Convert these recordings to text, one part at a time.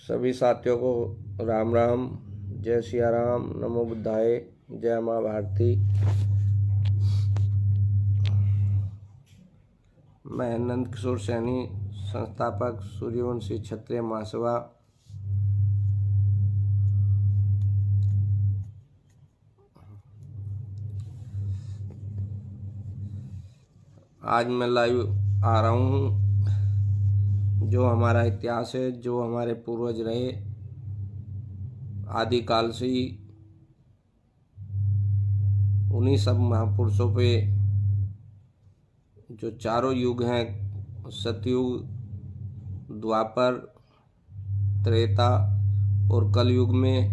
सभी साथियों को राम राम, जय सिया राम, नमो बुद्धाय, जय माँ भारती। मैं नंद किशोर सैनी, संस्थापक सूर्यवंशी क्षत्रिय महासभा। आज मैं लाइव आ रहा हूँ। जो हमारा इतिहास है, जो हमारे पूर्वज रहे आदिकाल से ही, उन्हीं सब महापुरुषों पे जो चारों युग हैं, सतयुग, द्वापर, त्रेता और कलयुग में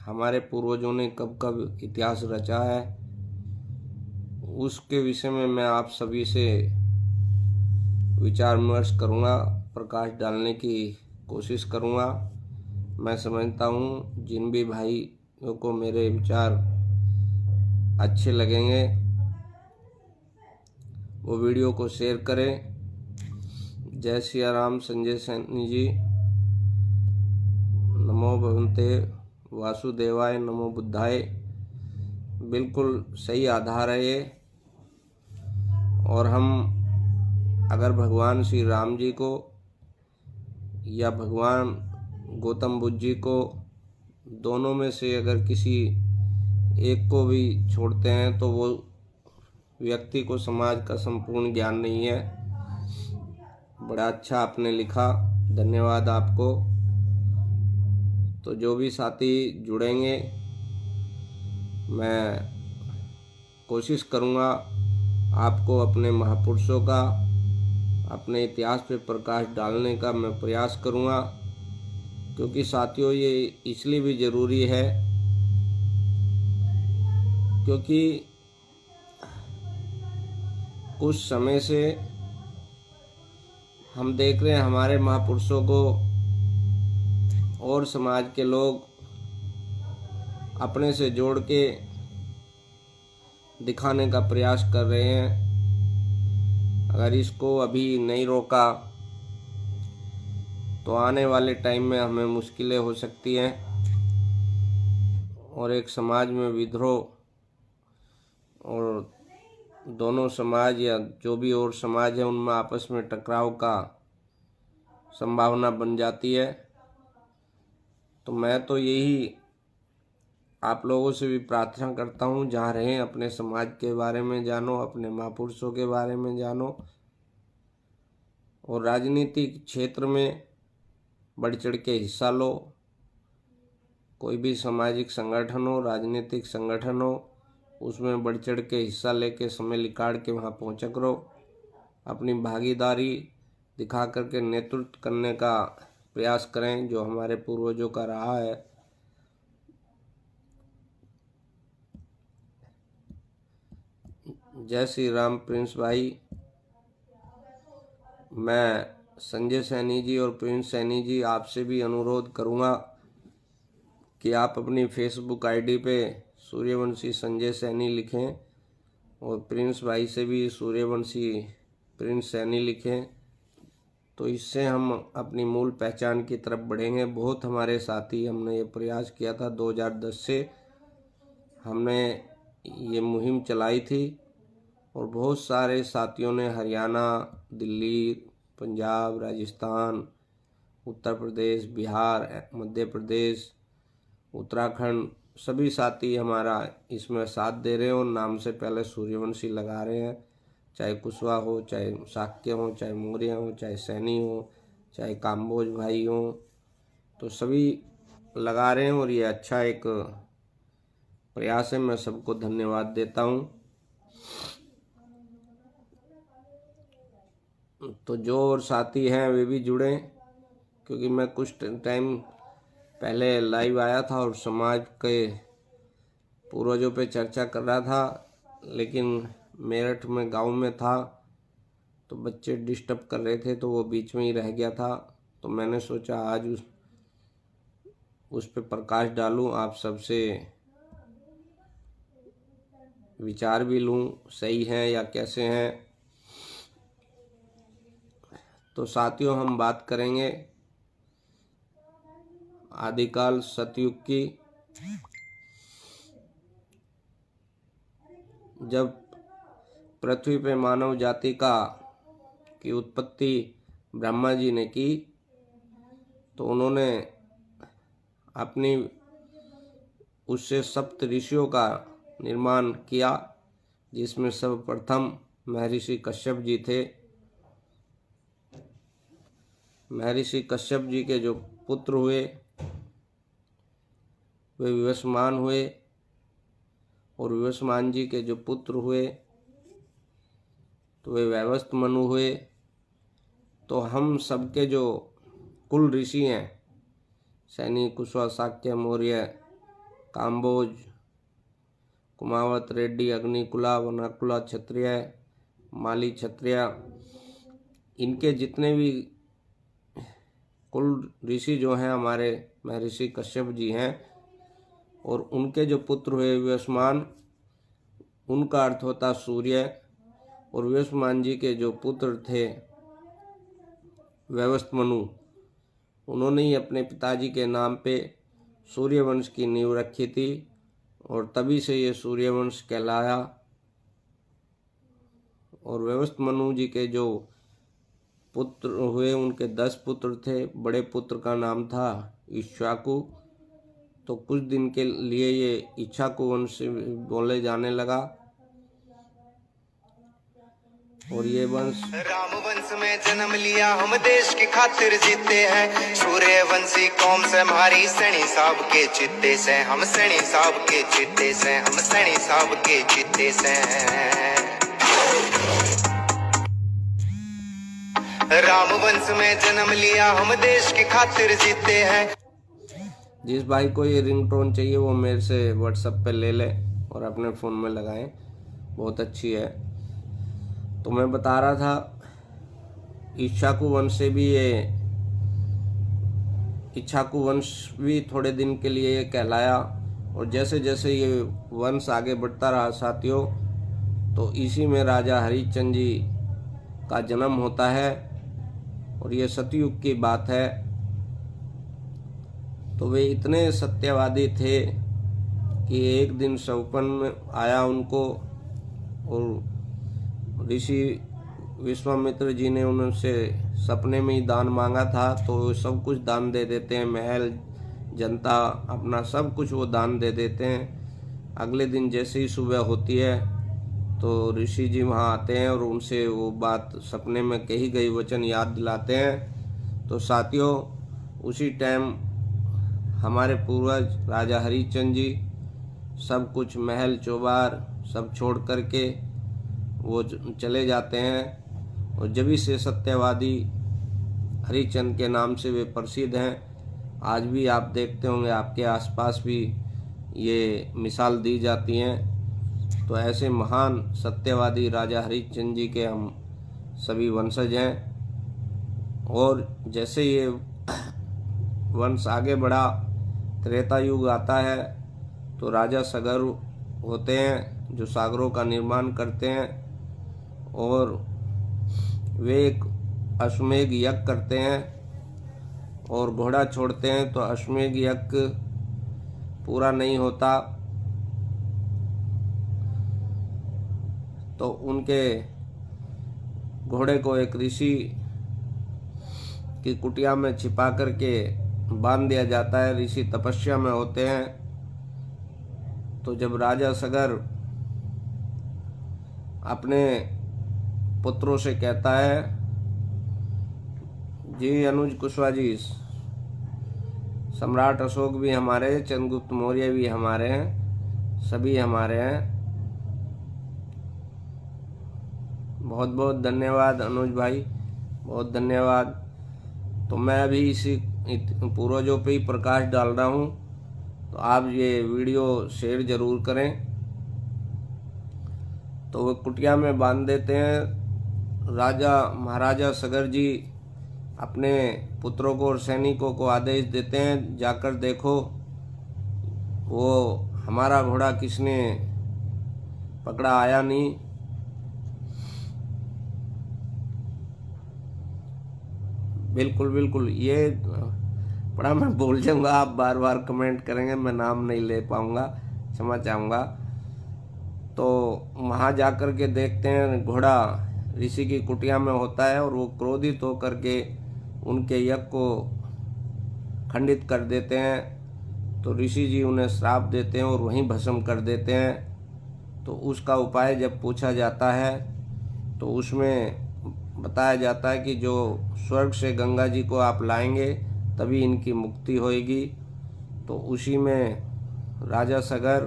हमारे पूर्वजों ने कब कब इतिहास रचा है, उसके विषय में मैं आप सभी से विचार विमर्श करूँगा, प्रकाश डालने की कोशिश करूँगा। मैं समझता हूँ जिन भी भाइयों को मेरे विचार अच्छे लगेंगे वो वीडियो को शेयर करें। जय सिया राम। संजय सैनी जी, नमो भगवते वासुदेवाय, नमो बुद्धाय। बिल्कुल सही आधार है ये। और हम अगर भगवान श्री राम जी को या भगवान गौतम बुद्ध जी को, दोनों में से अगर किसी एक को भी छोड़ते हैं तो वो व्यक्ति को समाज का संपूर्ण ज्ञान नहीं है। बड़ा अच्छा आपने लिखा, धन्यवाद आपको। तो जो भी साथी जुड़ेंगे, मैं कोशिश करूँगा आपको अपने महापुरुषों का, अपने इतिहास पे प्रकाश डालने का मैं प्रयास करूँगा। क्योंकि साथियों ये इसलिए भी ज़रूरी है क्योंकि कुछ समय से हम देख रहे हैं हमारे महापुरुषों को और समाज के लोग अपने से जोड़ के दिखाने का प्रयास कर रहे हैं। अगर इसको अभी नहीं रोका तो आने वाले टाइम में हमें मुश्किलें हो सकती हैं और एक समाज में विद्रोह और दोनों समाज या जो भी और समाज है उनमें आपस में टकराव का संभावना बन जाती है। तो मैं तो यही आप लोगों से भी प्रार्थना करता हूँ, जहाँ रहें अपने समाज के बारे में जानो, अपने महापुरुषों के बारे में जानो और राजनीतिक क्षेत्र में बढ़ चढ़ के हिस्सा लो। कोई भी सामाजिक संगठन हो, राजनीतिक संगठन हो, उसमें बढ़ चढ़ के हिस्सा लेके समय निकाल के वहाँ पहुँचा करो। अपनी भागीदारी दिखा करके नेतृत्व करने का प्रयास करें जो हमारे पूर्वजों का रहा है। जय श्री राम प्रिंस भाई। मैं संजय सैनी जी और प्रिंस सैनी जी आपसे भी अनुरोध करूंगा कि आप अपनी फेसबुक आईडी पे सूर्यवंशी संजय सैनी लिखें और प्रिंस भाई से भी सूर्यवंशी प्रिंस सैनी लिखें। तो इससे हम अपनी मूल पहचान की तरफ बढ़ेंगे। बहुत हमारे साथी, हमने ये प्रयास किया था 2010 से हमने ये मुहिम चलाई थी और बहुत सारे साथियों ने हरियाणा, दिल्ली, पंजाब, राजस्थान, उत्तर प्रदेश, बिहार, मध्य प्रदेश, उत्तराखंड, सभी साथी हमारा इसमें साथ दे रहे हैं और नाम से पहले सूर्यवंशी लगा रहे हैं। चाहे कुशवाहा हो, चाहे शाक्य हो, चाहे मौर्य हो, चाहे सैनी हो, चाहे काम्बोज भाई हो, तो सभी लगा रहे हैं और ये अच्छा एक प्रयास है। मैं सबको धन्यवाद देता हूँ। तो जो और साथी हैं वे भी जुड़ें, क्योंकि मैं कुछ टाइम पहले लाइव आया था और समाज के पूर्वजों पे चर्चा कर रहा था, लेकिन मेरठ में गांव में था तो बच्चे डिस्टर्ब कर रहे थे तो वो बीच में ही रह गया था। तो मैंने सोचा आज उस पे प्रकाश डालूं, आप सबसे विचार भी लूं, सही है या कैसे हैं। तो साथियों हम बात करेंगे आदिकाल सतयुग की, जब पृथ्वी पे मानव जाति की उत्पत्ति ब्रह्मा जी ने की, तो उन्होंने अपनी उससे सप्त ऋषियों का निर्माण किया, जिसमें सर्वप्रथम महर्षि कश्यप जी थे। महर्षि कश्यप जी के जो पुत्र हुए वे विवस्वान हुए, और विवस्वान जी के जो पुत्र हुए तो वे वैवस्वत मनु हुए। तो हम सबके जो कुल ऋषि हैं, सैनी, कुशवा, शाक्य, मौर्य, काम्बोज, कुमावत, रेड्डी, अग्निकुला, वनाकुला, क्षत्रिय, माली क्षत्रिय, इनके जितने भी कुल ऋषि जो हैं हमारे महर्षि कश्यप जी हैं, और उनके जो पुत्र हुए विवस्वान, उनका अर्थ होता सूर्य, और विवस्वान जी के जो पुत्र थे वैवस्वत मनु, उन्होंने ही अपने पिताजी के नाम पे सूर्यवंश की नींव रखी थी, और तभी से ये सूर्यवंश कहलाया। और वैवस्वत मनु जी के जो पुत्र हुए, उनके 10 पुत्र थे। बड़े पुत्र का नाम था इक्ष्वाकु। तो कुछ दिन के लिए ये इक्ष्वाकु वंश बोले जाने लगा, और ये वंश राम वंश में जन्म लिया, हम देश की खातिर जीते हैं। सूर्यवंशी कौम से हमारी सैनी साहब के चित्ते से, हम सैनी साहब के चित्ते से, हम सैनी साहब के चित्ते से। राम वंश में जन्म लिया, हम देश की खातिर जीते हैं। जिस भाई को ये रिंगटोन चाहिए वो मेरे से व्हाट्सएप पे ले ले और अपने फ़ोन में लगाएं, बहुत अच्छी है। तो मैं बता रहा था, इक्ष्वाकु वंश से भी ये इक्ष्वाकु वंश भी थोड़े दिन के लिए ये कहलाया, और जैसे जैसे ये वंश आगे बढ़ता रहा साथियों, तो इसी में राजा हरिश्चंद्र जी का जन्म होता है, और ये सतयुग की बात है। तो वे इतने सत्यवादी थे कि एक दिन स्वप्न आया उनको, और ऋषि विश्वामित्र जी ने उनसे सपने में ही दान मांगा था, तो वो सब कुछ दान दे देते हैं, महल, जनता, अपना सब कुछ वो दान दे देते हैं। अगले दिन जैसे ही सुबह होती है तो ऋषि जी वहाँ आते हैं और उनसे वो बात, सपने में कही गई वचन याद दिलाते हैं। तो साथियों, उसी टाइम हमारे पूर्वज राजा हरिश्चंद्र जी सब कुछ, महल चौबार सब छोड़ करके वो चले जाते हैं, और जब से सत्यवादी हरिश्चंद्र के नाम से वे प्रसिद्ध हैं। आज भी आप देखते होंगे आपके आसपास भी ये मिसाल दी जाती हैं। तो ऐसे महान सत्यवादी राजा हरिश्चंद्र जी के हम सभी वंशज हैं। और जैसे ये वंश आगे बढ़ा, त्रेता युग आता है, तो राजा सगर होते हैं जो सागरों का निर्माण करते हैं, और वे एक अश्वमेध यज्ञ करते हैं और घोड़ा छोड़ते हैं। तो अश्वमेध यज्ञ पूरा नहीं होता, तो उनके घोड़े को एक ऋषि की कुटिया में छिपा करके बांध दिया जाता है। ऋषि तपस्या में होते हैं। तो जब राजा सगर अपने पुत्रों से कहता है, जी अनुज कुशवा जी, सम्राट अशोक भी हमारे, चंद्रगुप्त मौर्य भी हमारे हैं, सभी हमारे हैं। बहुत बहुत धन्यवाद अनुज भाई, बहुत धन्यवाद। तो मैं अभी इसी पूर्वजों पे ही प्रकाश डाल रहा हूँ, तो आप ये वीडियो शेयर जरूर करें। तो वो कुटिया में बांध देते हैं। राजा महाराजा सगर जी अपने पुत्रों को और सैनिकों को आदेश देते हैं, जाकर देखो वो हमारा घोड़ा किसने पकड़ा, आया नहीं। बिल्कुल बिल्कुल, ये पढ़ा मैं भूल जाऊंगा, आप बार बार कमेंट करेंगे, मैं नाम नहीं ले पाऊंगा, क्षमा चाहूँगा। तो वहाँ जा कर के देखते हैं घोड़ा ऋषि की कुटिया में होता है और वो क्रोधित होकर के उनके यज्ञ को खंडित कर देते हैं। तो ऋषि जी उन्हें श्राप देते हैं और वहीं भस्म कर देते हैं। तो उसका उपाय जब पूछा जाता है तो उसमें बताया जाता है कि जो स्वर्ग से गंगा जी को आप लाएंगे तभी इनकी मुक्ति होएगी। तो उसी में राजा सगर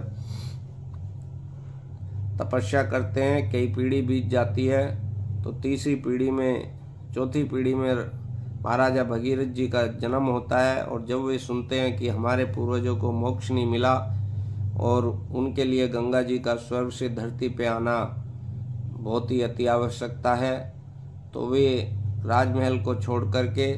तपस्या करते हैं, कई पीढ़ी बीत जाती है। तो तीसरी पीढ़ी में, चौथी पीढ़ी में महाराजा भगीरथ जी का जन्म होता है। और जब वे सुनते हैं कि हमारे पूर्वजों को मोक्ष नहीं मिला और उनके लिए गंगा जी का स्वर्ग से धरती पे आना बहुत ही अति आवश्यकता है, तो वे राजमहल को छोड़ करके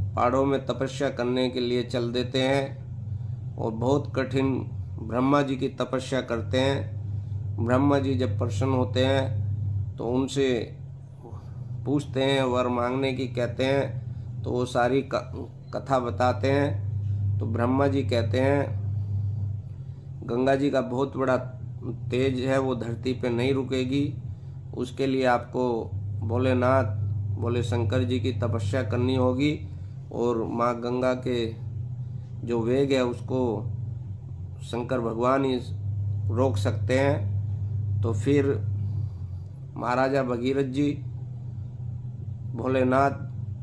पहाड़ों में तपस्या करने के लिए चल देते हैं और बहुत कठिन ब्रह्मा जी की तपस्या करते हैं। ब्रह्मा जी जब प्रसन्न होते हैं तो उनसे पूछते हैं, वर मांगने की कहते हैं। तो वो सारी कथा बताते हैं। तो ब्रह्मा जी कहते हैं गंगा जी का बहुत बड़ा तेज है, वो धरती पे नहीं रुकेगी, उसके लिए आपको भोलेनाथ, भोले शंकर जी की तपस्या करनी होगी और माँ गंगा के जो वेग है उसको शंकर भगवान ही रोक सकते हैं। तो फिर महाराजा भगीरथ जी भोलेनाथ,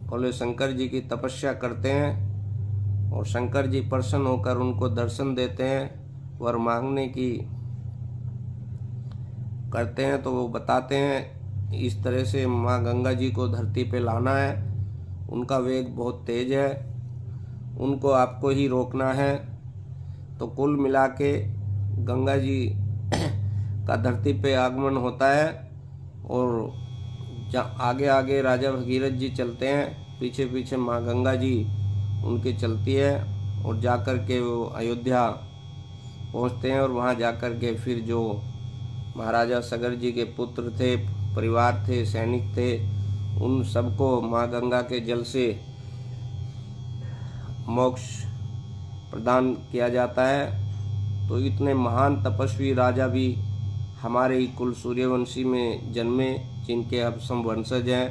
भोले शंकर जी की तपस्या करते हैं और शंकर जी प्रसन्न होकर उनको दर्शन देते हैं, वर मांगने की करते हैं। तो वो बताते हैं इस तरह से माँ गंगा जी को धरती पे लाना है, उनका वेग बहुत तेज है, उनको आपको ही रोकना है। तो कुल मिला के गंगा जी का धरती पे आगमन होता है और आगे आगे राजा भगीरथ जी चलते हैं, पीछे पीछे माँ गंगा जी उनकी चलती है और जाकर के वो अयोध्या पहुँचते हैं। और वहाँ जाकर के फिर जो महाराजा सगर जी के पुत्र थे, परिवार थे, सैनिक थे, उन सबको माँ गंगा के जल से मोक्ष प्रदान किया जाता है। तो इतने महान तपस्वी राजा भी हमारे ही कुल सूर्यवंशी में जन्मे, जिनके अब हम वंशज हैं।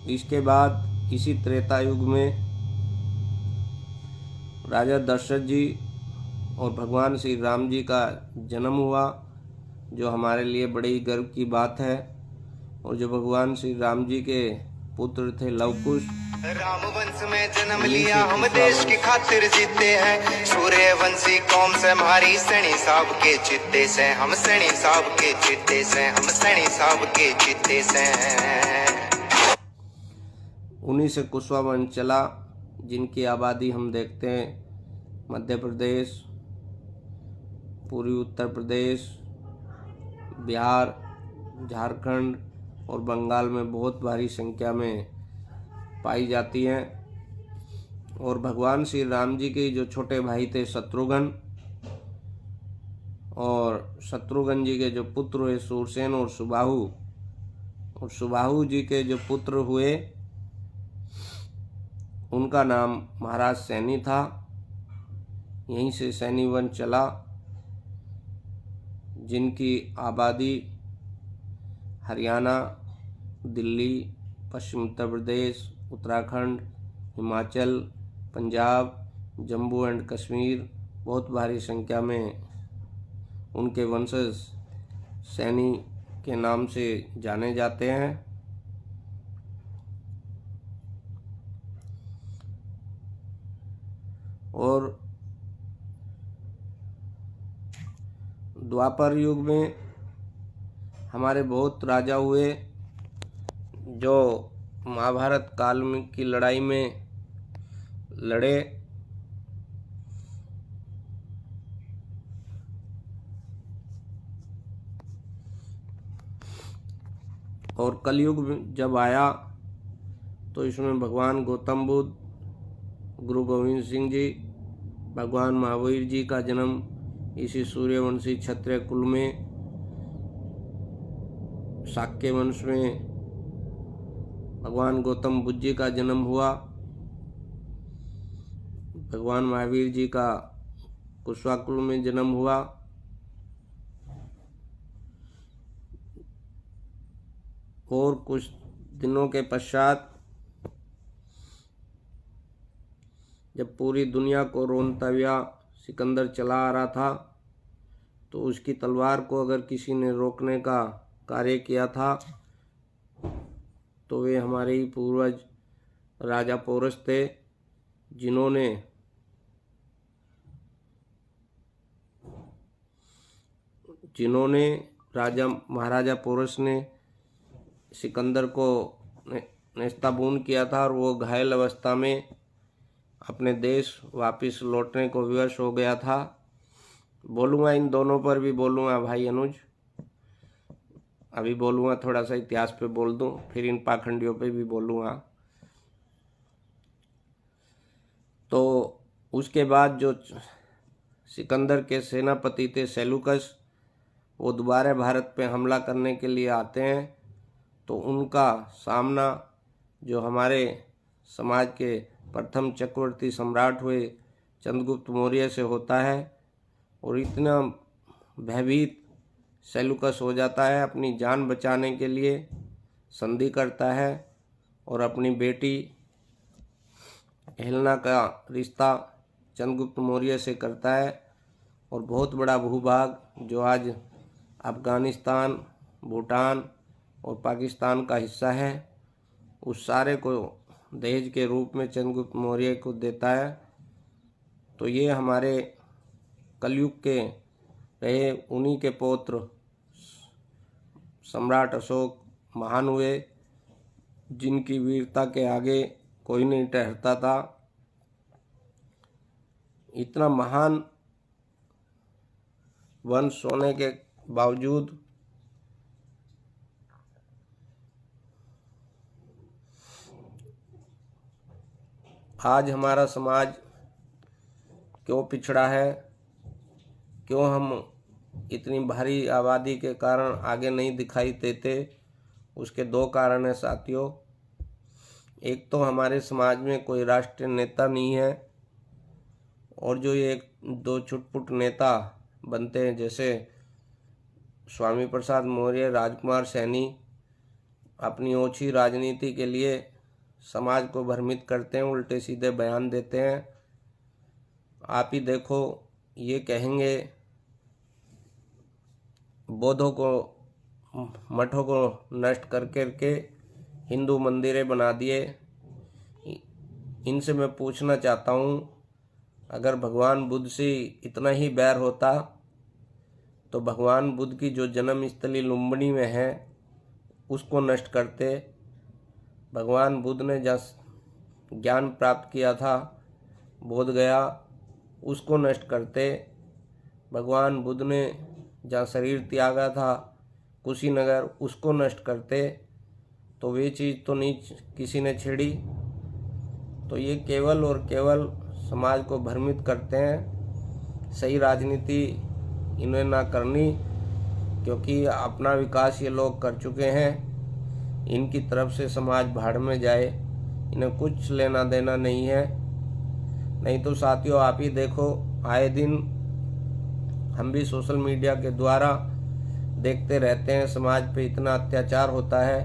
इसके बाद इसी त्रेता युग में राजा दशरथ जी और भगवान श्री राम जी का जन्म हुआ, जो हमारे लिए बड़ी ही गर्व की बात है। और जो भगवान श्री राम जी के पुत्र थे लवकुश, राम वंश में जन्म लिया, हम देश की खातिर जीते हैं। सूर्यवंशी कौम से हमारी सैनी साहब के चित्ते से, हम सैनी साहब के चित्ते से, हम सैनी साहब के चित्ते से। उन्हीं से कुशवा वंश चला, जिनकी आबादी हम देखते हैं मध्य प्रदेश, पूर्वी उत्तर प्रदेश, बिहार, झारखंड और बंगाल में बहुत भारी संख्या में पाई जाती हैं। और भगवान श्री राम जी के जो छोटे भाई थे शत्रुघ्न, और शत्रुघ्न जी के जो पुत्र हुए सूरसेन और सुबाहु, और सुबाहु जी के जो पुत्र हुए उनका नाम महाराज सैनी था। यहीं से सैनी वंश चला, जिनकी आबादी हरियाणा, दिल्ली, पश्चिम उत्तर प्रदेश, उत्तराखंड, हिमाचल, पंजाब, जम्मू एंड कश्मीर, बहुत भारी संख्या में उनके वंशज सैनी के नाम से जाने जाते हैं। और द्वापर युग में हमारे बहुत राजा हुए, जो महाभारत काल में की लड़ाई में लड़े। और कलयुग जब आया तो इसमें भगवान गौतम बुद्ध, गुरु गोविंद सिंह जी, भगवान महावीर जी का जन्म इसी सूर्यवंशी क्षत्रिय कुल में, शाक्य वंश में भगवान गौतम बुद्ध जी का जन्म हुआ। भगवान महावीर जी का कुशवाकुल में जन्म हुआ। और कुछ दिनों के पश्चात जब पूरी दुनिया को रोनता हुआ सिकंदर चला आ रहा था, तो उसकी तलवार को अगर किसी ने रोकने का कार्य किया था तो वे हमारे ही पूर्वज राजा पोरस थे, जिन्होंने राजा महाराजा पोरस ने सिकंदर को नेस्ताबून किया था और वो घायल अवस्था में अपने देश वापस लौटने को विवश हो गया था। बोलूँगा इन दोनों पर भी बोलूँगा भाई अनुज, अभी बोलूँगा थोड़ा सा इतिहास पे बोल दूँ, फिर इन पाखंडियों पे भी बोलूँगा। तो उसके बाद जो सिकंदर के सेनापति थे सेलुकस, वो दोबारा भारत पे हमला करने के लिए आते हैं, तो उनका सामना जो हमारे समाज के प्रथम चक्रवर्ती सम्राट हुए चंद्रगुप्त मौर्य से होता है। और इतना भयभीत सेलुकस हो जाता है, अपनी जान बचाने के लिए संधि करता है और अपनी बेटी हेलेना का रिश्ता चंद्रगुप्त मौर्य से करता है। और बहुत बड़ा भूभाग जो आज अफगानिस्तान, भूटान और पाकिस्तान का हिस्सा है, उस सारे को दहेज के रूप में चंद्रगुप्त मौर्य को देता है। तो ये हमारे कलयुग के रहे, उन्हीं के पौत्र सम्राट अशोक महान हुए, जिनकी वीरता के आगे कोई नहीं ठहरता था। इतना महान वंश होने के बावजूद आज हमारा समाज क्यों पिछड़ा है, क्यों हम इतनी भारी आबादी के कारण आगे नहीं दिखाई देते, उसके दो कारण हैं साथियों। एक तो हमारे समाज में कोई राष्ट्रीय नेता नहीं है, और जो ये एक दो छुटपुट नेता बनते हैं, जैसे स्वामी प्रसाद मौर्य, राजकुमार सैनी, अपनी ओछी राजनीति के लिए समाज को भ्रमित करते हैं, उल्टे सीधे बयान देते हैं। आप ही देखो, ये कहेंगे बौद्धों को, मठों को नष्ट कर करके हिंदू मंदिरें बना दिए। इनसे मैं पूछना चाहता हूँ, अगर भगवान बुद्ध से इतना ही बैर होता तो भगवान बुद्ध की जो जन्म स्थली लुम्बिनी में है उसको नष्ट करते। भगवान बुद्ध ने जहाँ ज्ञान प्राप्त किया था बोध गया, उसको नष्ट करते। भगवान बुद्ध ने जहाँ शरीर त्यागा था कुशीनगर, उसको नष्ट करते। तो वे चीज़ तो नहीं किसी ने छेड़ी। तो ये केवल और केवल समाज को भ्रमित करते हैं। सही राजनीति इन्हें ना करनी, क्योंकि अपना विकास ये लोग कर चुके हैं। इनकी तरफ से समाज भाड़ में जाए, इन्हें कुछ लेना देना नहीं है। नहीं तो साथियों, आप ही देखो, आए दिन हम भी सोशल मीडिया के द्वारा देखते रहते हैं, समाज पे इतना अत्याचार होता है,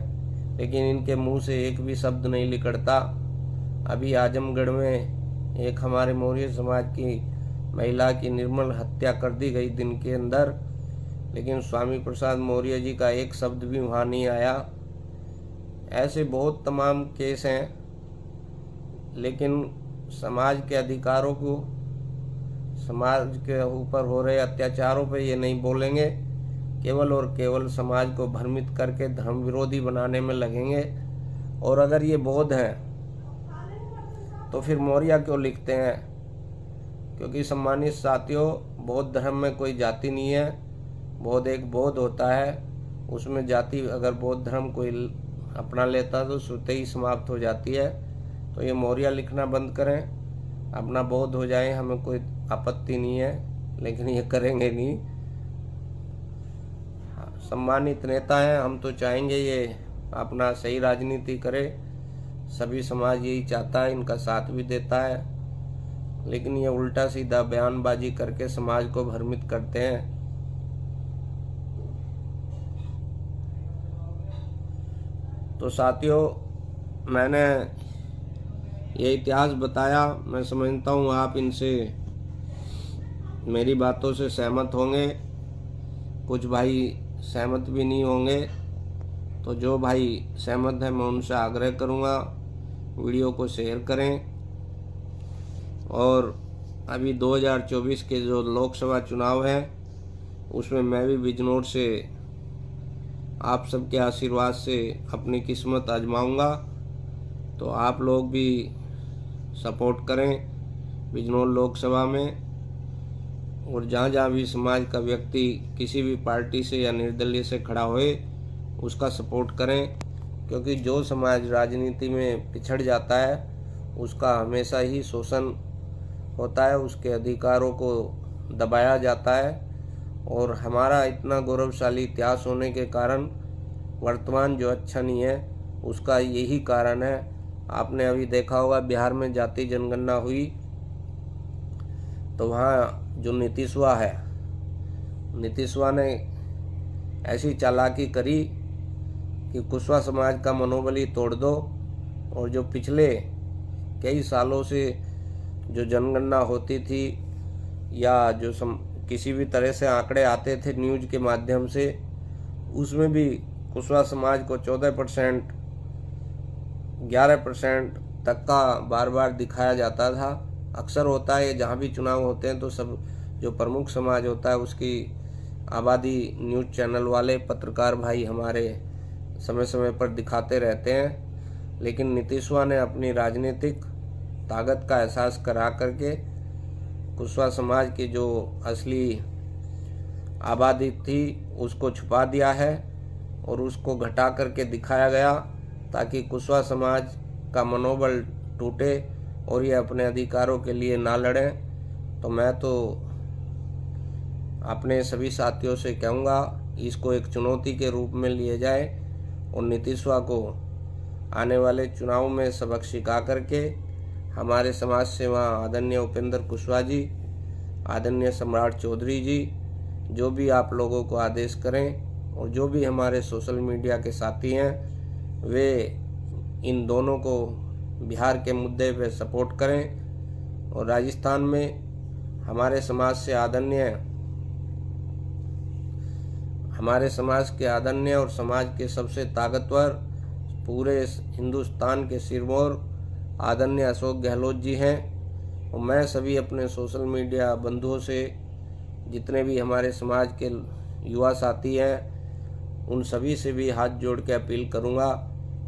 लेकिन इनके मुंह से एक भी शब्द नहीं निकलता। अभी आजमगढ़ में एक हमारे मौर्य समाज की महिला की निर्मल हत्या कर दी गई दिन के अंदर, लेकिन स्वामी प्रसाद मौर्य जी का एक शब्द भी वहाँ नहीं आया। ऐसे बहुत तमाम केस हैं, लेकिन समाज के अधिकारों को, समाज के ऊपर हो रहे अत्याचारों पे ये नहीं बोलेंगे, केवल और केवल समाज को भ्रमित करके धर्म विरोधी बनाने में लगेंगे। और अगर ये बौद्ध हैं तो फिर मौर्य क्यों लिखते हैं? क्योंकि सम्मानित साथियों, बौद्ध धर्म में कोई जाति नहीं है। बौद्ध एक बौद्ध होता है, उसमें जाति अगर बौद्ध धर्म कोई अपना लेता तो स्वतः ही समाप्त हो जाती है। तो ये मौर्य लिखना बंद करें, अपना बौद्ध हो जाए, हमें कोई आपत्ति नहीं है, लेकिन ये करेंगे नहीं। सम्मानित नेता हैं, हम तो चाहेंगे ये अपना सही राजनीति करे। सभी समाज यही चाहता है, इनका साथ भी देता है। लेकिन ये उल्टा सीधा बयानबाजी करके समाज को भ्रमित करते हैं। तो साथियों, मैंने ये इतिहास बताया। मैं समझता हूँ आप इनसे मेरी बातों से सहमत होंगे, कुछ भाई सहमत भी नहीं होंगे। तो जो भाई सहमत हैं मैं उनसे आग्रह करूँगा वीडियो को शेयर करें। और अभी 2024 के जो लोकसभा चुनाव हैं उसमें मैं भी बिजनौर से आप सबके आशीर्वाद से अपनी किस्मत आजमाऊंगा। तो आप लोग भी सपोर्ट करें बिजनौर लोकसभा में, और जहाँ जहाँ भी समाज का व्यक्ति किसी भी पार्टी से या निर्दलीय से खड़ा होए उसका सपोर्ट करें, क्योंकि जो समाज राजनीति में पिछड़ जाता है उसका हमेशा ही शोषण होता है, उसके अधिकारों को दबाया जाता है। और हमारा इतना गौरवशाली इतिहास होने के कारण वर्तमान जो अच्छा नहीं है उसका यही कारण है। आपने अभी देखा होगा बिहार में जाति जनगणना हुई तो वहाँ जो नीतीशवा है, नीतीशवा ने ऐसी चालाकी करी कि कुशवा समाज का मनोबल ही तोड़ दो, और जो पिछले कई सालों से जो जनगणना होती थी या जो किसी भी तरह से आंकड़े आते थे न्यूज़ के माध्यम से, उसमें भी कुशवा समाज को 14%, 11% तक का बार बार दिखाया जाता था। अक्सर होता है जहाँ भी चुनाव होते हैं तो सब जो प्रमुख समाज होता है उसकी आबादी न्यूज़ चैनल वाले पत्रकार भाई हमारे समय समय पर दिखाते रहते हैं। लेकिन नीतीशवा ने अपनी राजनीतिक ताकत का एहसास करा करके कुशवा समाज की जो असली आबादी थी उसको छुपा दिया है और उसको घटा करके दिखाया गया ताकि कुशवा समाज का मनोबल टूटे और ये अपने अधिकारों के लिए ना लड़ें। तो मैं तो अपने सभी साथियों से कहूँगा इसको एक चुनौती के रूप में लिए जाए और नीतीशवा को आने वाले चुनाव में सबक सिखा करके हमारे समाज सेवा आदरणीय उपेंद्र कुशवाहा जी, आदरणीय सम्राट चौधरी जी, जो भी आप लोगों को आदेश करें, और जो भी हमारे सोशल मीडिया के साथी हैं वे इन दोनों को बिहार के मुद्दे पे सपोर्ट करें। और राजस्थान में हमारे समाज के आदरणीय और समाज के सबसे ताकतवर पूरे हिंदुस्तान के सिरमौर आदरणीय अशोक गहलोत जी हैं। और मैं सभी अपने सोशल मीडिया बंधुओं से, जितने भी हमारे समाज के युवा साथी हैं, उन सभी से भी हाथ जोड़ के अपील करूंगा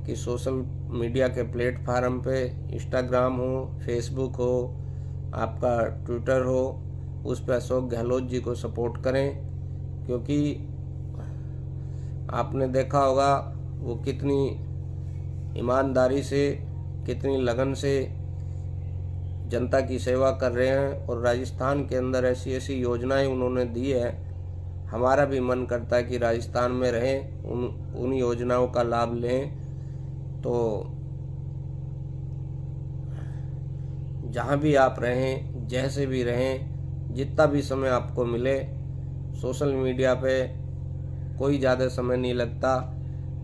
कि सोशल मीडिया के प्लेटफार्म पे इंस्टाग्राम हो, फेसबुक हो, आपका ट्विटर हो, उस पर अशोक गहलोत जी को सपोर्ट करें। क्योंकि आपने देखा होगा वो कितनी ईमानदारी से, कितनी लगन से जनता की सेवा कर रहे हैं, और राजस्थान के अंदर ऐसी ऐसी योजनाएं उन्होंने दी है। हमारा भी मन करता है कि राजस्थान में रहें, उन योजनाओं का लाभ लें। तो जहाँ भी आप रहें, जैसे भी रहें, जितना भी समय आपको मिले, सोशल मीडिया पे कोई ज़्यादा समय नहीं लगता,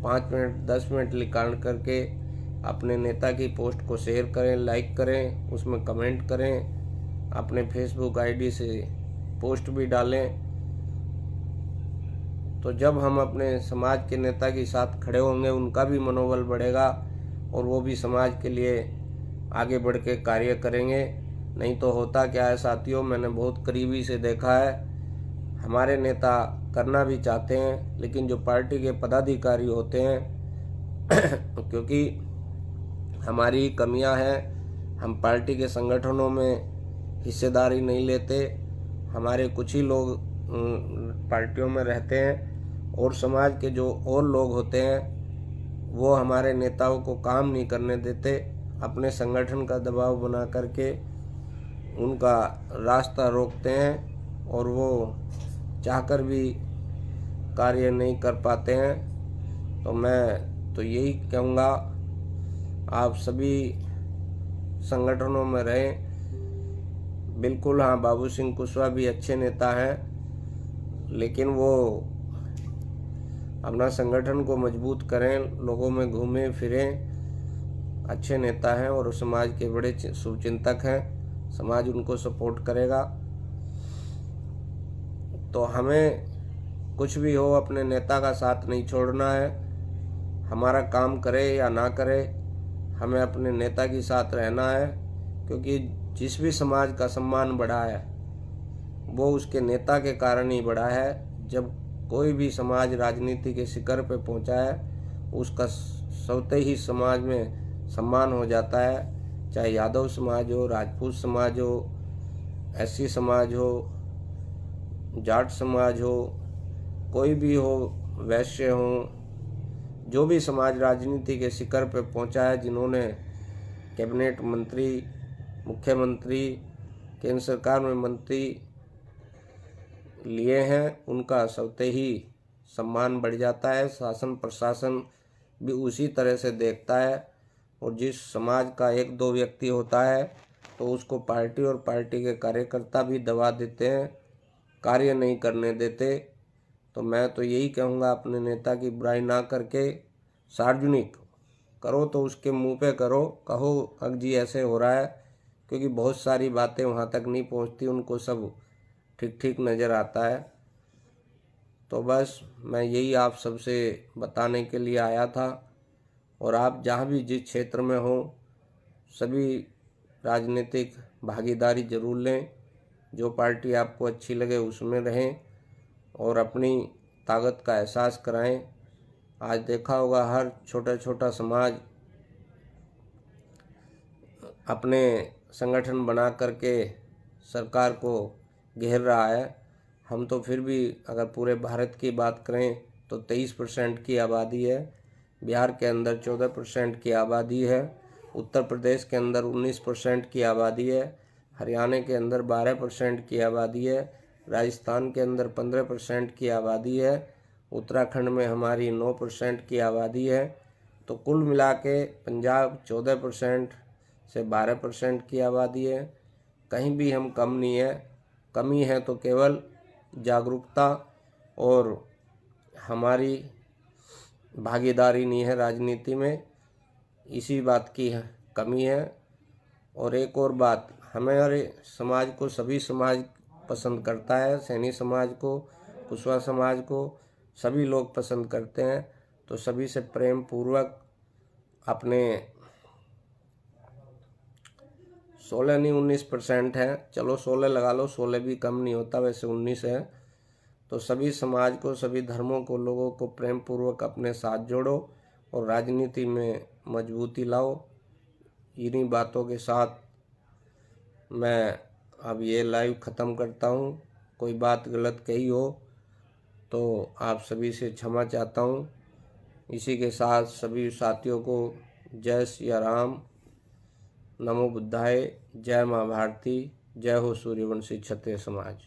5 मिनट 10 मिनट निकाल करके अपने नेता की पोस्ट को शेयर करें, लाइक करें, उसमें कमेंट करें, अपने फेसबुक आईडी से पोस्ट भी डालें। तो जब हम अपने समाज के नेता के साथ खड़े होंगे उनका भी मनोबल बढ़ेगा और वो भी समाज के लिए आगे बढ़ के कार्य करेंगे। नहीं तो होता क्या है साथियों, मैंने बहुत करीबी से देखा है, हमारे नेता करना भी चाहते हैं लेकिन जो पार्टी के पदाधिकारी होते हैं क्योंकि हमारी कमियां हैं, हम पार्टी के संगठनों में हिस्सेदारी नहीं लेते, हमारे कुछ ही लोग पार्टियों में रहते हैं और समाज के जो और लोग होते हैं वो हमारे नेताओं को काम नहीं करने देते, अपने संगठन का दबाव बना करके उनका रास्ता रोकते हैं और वो चाहकर भी कार्य नहीं कर पाते हैं। तो मैं तो यही कहूँगा आप सभी संगठनों में रहें बिल्कुल हाँ, बाबू सिंह कुशवाहा भी अच्छे नेता हैं, लेकिन वो अपना संगठन को मजबूत करें, लोगों में घूमें फिरें, अच्छे नेता हैं और समाज के बड़े शुभचिंतक हैं, समाज उनको सपोर्ट करेगा। तो हमें कुछ भी हो अपने नेता का साथ नहीं छोड़ना है, हमारा काम करे या ना करे, हमें अपने नेता के साथ रहना है, क्योंकि जिस भी समाज का सम्मान बढ़ा है वो उसके नेता के कारण ही बढ़ा है। जब कोई भी समाज राजनीति के शिखर पे पहुंचा है, उसका स्वतः ही समाज में सम्मान हो जाता है, चाहे यादव समाज हो, राजपूत समाज हो, एससी समाज हो, जाट समाज हो, कोई भी हो, वैश्य हो, जो भी समाज राजनीति के शिखर पे पहुंचा है, जिन्होंने कैबिनेट मंत्री, मुख्यमंत्री, केंद्र सरकार में मंत्री लिए हैं, उनका स्वतः ही सम्मान बढ़ जाता है। शासन प्रशासन भी उसी तरह से देखता है, और जिस समाज का एक दो व्यक्ति होता है तो उसको पार्टी और पार्टी के कार्यकर्ता भी दबा देते हैं, कार्य नहीं करने देते। तो मैं तो यही कहूँगा, अपने नेता की बुराई ना करके सार्वजनिक करो तो उसके मुंह पे करो, कहो अजी ऐसे हो रहा है, क्योंकि बहुत सारी बातें वहाँ तक नहीं पहुँचती, उनको सब ठीक ठीक नज़र आता है। तो बस मैं यही आप सबसे बताने के लिए आया था। और आप जहाँ भी जिस क्षेत्र में हो, सभी राजनीतिक भागीदारी जरूर लें, जो पार्टी आपको अच्छी लगे उसमें रहें और अपनी ताकत का एहसास कराएं। आज देखा होगा हर छोटा छोटा समाज अपने संगठन बना करके सरकार को घेर रहा है। हम तो फिर भी अगर पूरे भारत की बात करें तो 23% की आबादी है, बिहार के अंदर 14% की आबादी है, उत्तर प्रदेश के अंदर 19% की आबादी है, हरियाणा के अंदर 12% की आबादी है, राजस्थान के अंदर 15% की आबादी है, उत्तराखंड में हमारी 9% की आबादी है। तो कुल मिला के पंजाब 14% से 12% की आबादी है। कहीं भी हम कम नहीं है, कमी है तो केवल जागरूकता और हमारी भागीदारी नहीं है राजनीति में, इसी बात की कमी है। और एक और बात, हमारे समाज को सभी समाज पसंद करता है, सैनी समाज को, कुशवाहा समाज को सभी लोग पसंद करते हैं। तो सभी से प्रेम पूर्वक अपने 16 नहीं 19% है, चलो 16 लगा लो, 16 भी कम नहीं होता, वैसे 19 है। तो सभी समाज को, सभी धर्मों को, लोगों को प्रेम पूर्वक अपने साथ जोड़ो और राजनीति में मजबूती लाओ। इन्हीं बातों के साथ मैं अब ये लाइव ख़त्म करता हूँ। कोई बात गलत कही हो तो आप सभी से क्षमा चाहता हूँ। इसी के साथ सभी साथियों को जय सिया राम, नमो बुद्धाय, जय माँ भारती, जय हो सूर्यवंशी क्षत्रिय समाज।